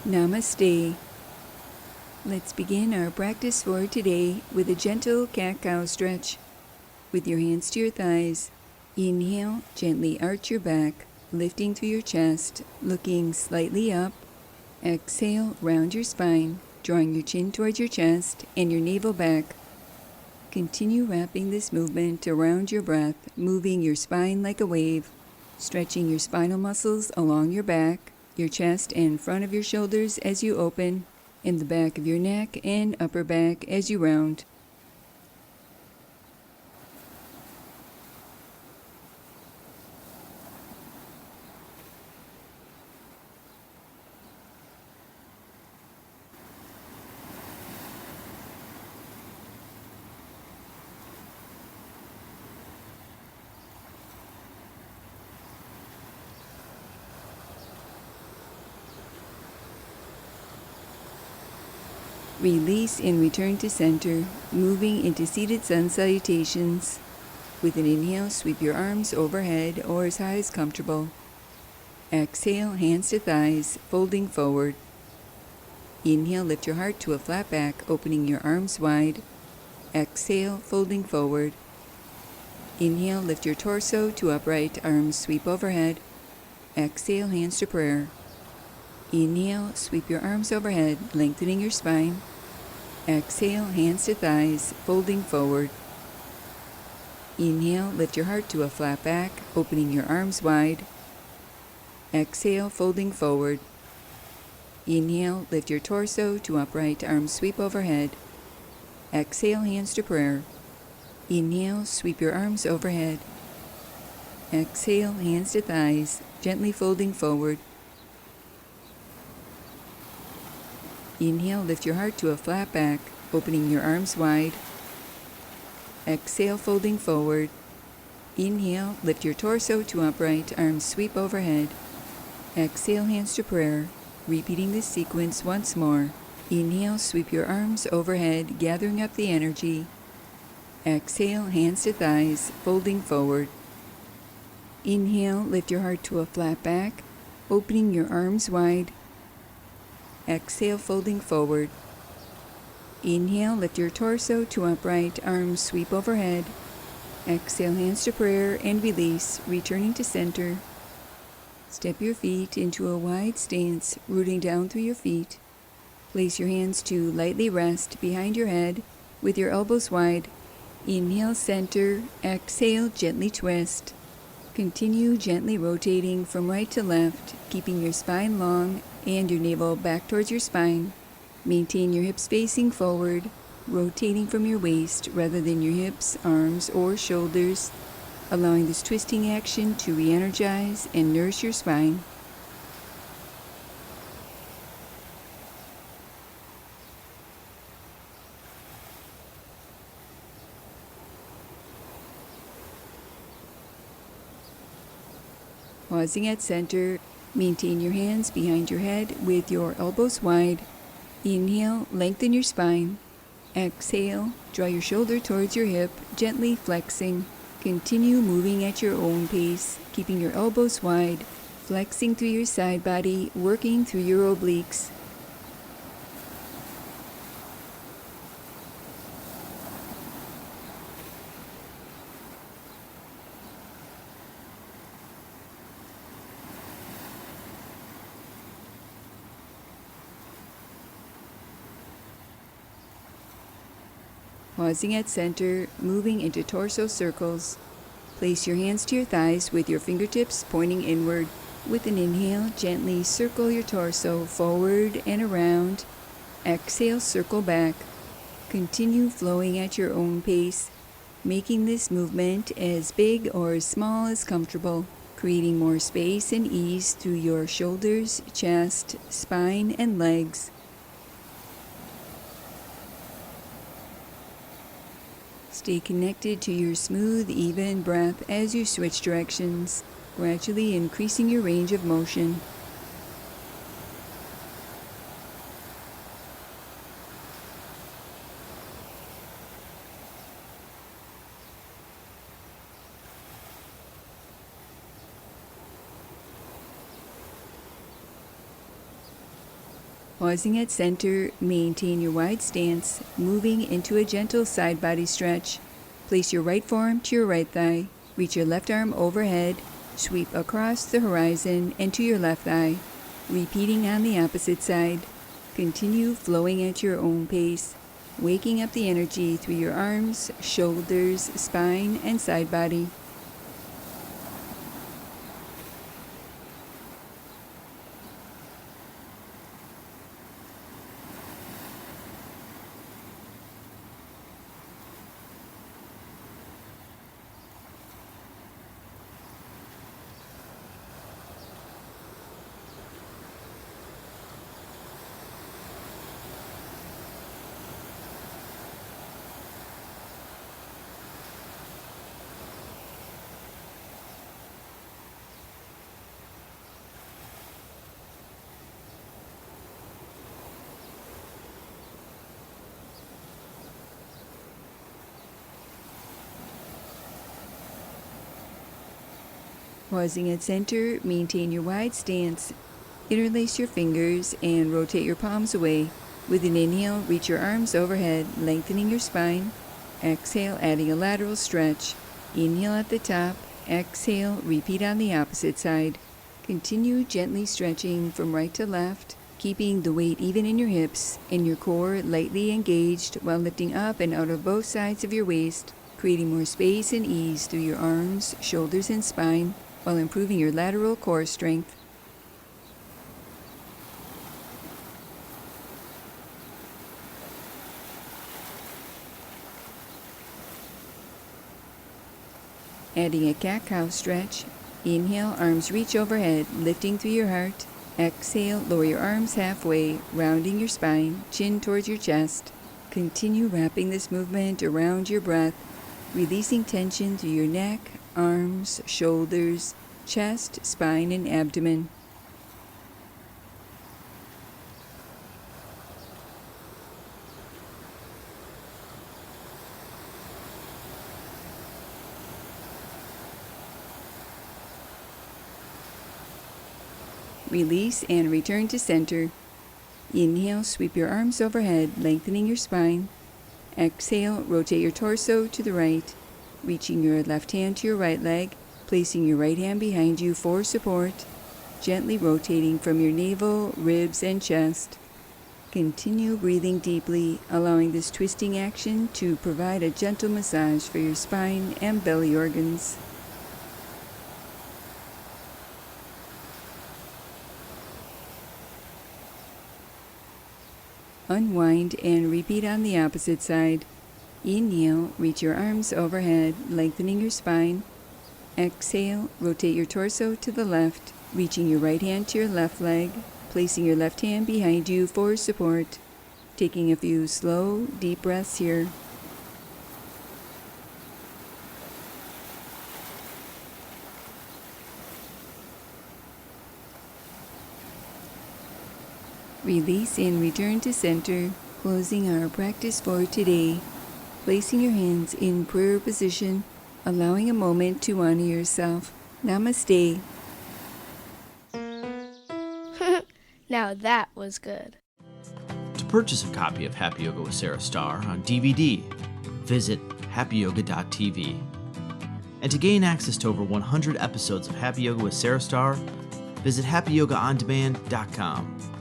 Namaste. Let's begin our practice for today with a gentle cat-cow stretch. With your hands to your thighs, inhale, gently arch your back, lifting through your chest, looking slightly up. Exhale, round your spine, drawing your chin towards your chest and your navel back. Continue wrapping this movement around your breath, moving your spine like a wave, stretching your spinal muscles along your back, your chest and front of your shoulders as you open, and the back of your neck and upper back as you round. Release and return to center, moving into seated sun salutations. With an inhale, sweep your arms overhead or as high as comfortable. Exhale, hands to thighs, folding forward. Inhale, lift your heart to a flat back, opening your arms wide. Exhale, folding forward. Inhale, lift your torso to upright, arms sweep overhead. Exhale, hands to prayer. Inhale, sweep your arms overhead, lengthening your spine. Exhale, hands to thighs, folding forward. Inhale, lift your heart to a flat back, opening your arms wide. Exhale, folding forward. Inhale, lift your torso to upright, arms sweep overhead. Exhale, hands to prayer. Inhale, sweep your arms overhead. Exhale, hands to thighs, gently folding forward. Inhale, lift your heart to a flat back, opening your arms wide. Exhale, folding forward. Inhale, lift your torso to upright, arms sweep overhead. Exhale, hands to prayer. Repeating this sequence once more. Inhale, sweep your arms overhead, gathering up the energy. Exhale, hands to thighs, folding forward. Inhale, lift your heart to a flat back, opening your arms wide. Exhale, folding forward. Inhale, lift your torso to upright, arms sweep overhead. Exhale, hands to prayer and release, returning to center. Step your feet into a wide stance, rooting down through your feet. Place your hands to lightly rest behind your head with your elbows wide. Inhale, center. Exhale, gently twist. Continue gently rotating from right to left, keeping your spine long and your navel back towards your spine. Maintain your hips facing forward, rotating from your waist rather than your hips, arms, or shoulders, allowing this twisting action to re-energize and nourish your spine. Pausing at center, maintain your hands behind your head with your elbows wide. Inhale, lengthen your spine. Exhale, draw your shoulder towards your hip, gently flexing. Continue moving at your own pace, keeping your elbows wide, flexing through your side body, working through your obliques. Pausing at center, moving into torso circles. Place your hands to your thighs with your fingertips pointing inward. With an inhale, gently circle your torso forward and around. Exhale, circle back. Continue flowing at your own pace, making this movement as big or as small as comfortable, creating more space and ease through your shoulders, chest, spine, and legs. Stay connected to your smooth, even breath as you switch directions, gradually increasing your range of motion. Pausing at center, maintain your wide stance, moving into a gentle side body stretch. Place your right forearm to your right thigh. Reach your left arm overhead. Sweep across the horizon and to your left thigh. Repeating on the opposite side. Continue flowing at your own pace, waking up the energy through your arms, shoulders, spine, and side body. Pausing at center, maintain your wide stance. Interlace your fingers and rotate your palms away. With an inhale, reach your arms overhead, lengthening your spine. Exhale, adding a lateral stretch. Inhale at the top. Exhale, repeat on the opposite side. Continue gently stretching from right to left, keeping the weight even in your hips and your core lightly engaged while lifting up and out of both sides of your waist, creating more space and ease through your arms, shoulders, and spine, while improving your lateral core strength. Adding a cat-cow stretch. Inhale, arms reach overhead, lifting through your heart. Exhale, lower your arms halfway, rounding your spine, chin towards your chest. Continue wrapping this movement around your breath, releasing tension through your neck, arms, shoulders, chest, spine, and abdomen. Release and return to center. Inhale, sweep your arms overhead, lengthening your spine. Exhale, rotate your torso to the right, reaching your left hand to your right leg, placing your right hand behind you for support, gently rotating from your navel, ribs, and chest. Continue breathing deeply, allowing this twisting action to provide a gentle massage for your spine and belly organs. Unwind and repeat on the opposite side. Inhale, reach your arms overhead, lengthening your spine. Exhale, rotate your torso to the left, reaching your right hand to your left leg, placing your left hand behind you for support. Taking a few slow, deep breaths here. Release and return to center, closing our practice for today. Placing your hands in prayer position, allowing a moment to honor yourself. Namaste. Now that was good. To purchase a copy of Happy Yoga with Sarah Starr on DVD, visit happyyoga.tv. And to gain access to over 100 episodes of Happy Yoga with Sarah Starr, visit happyyogaondemand.com.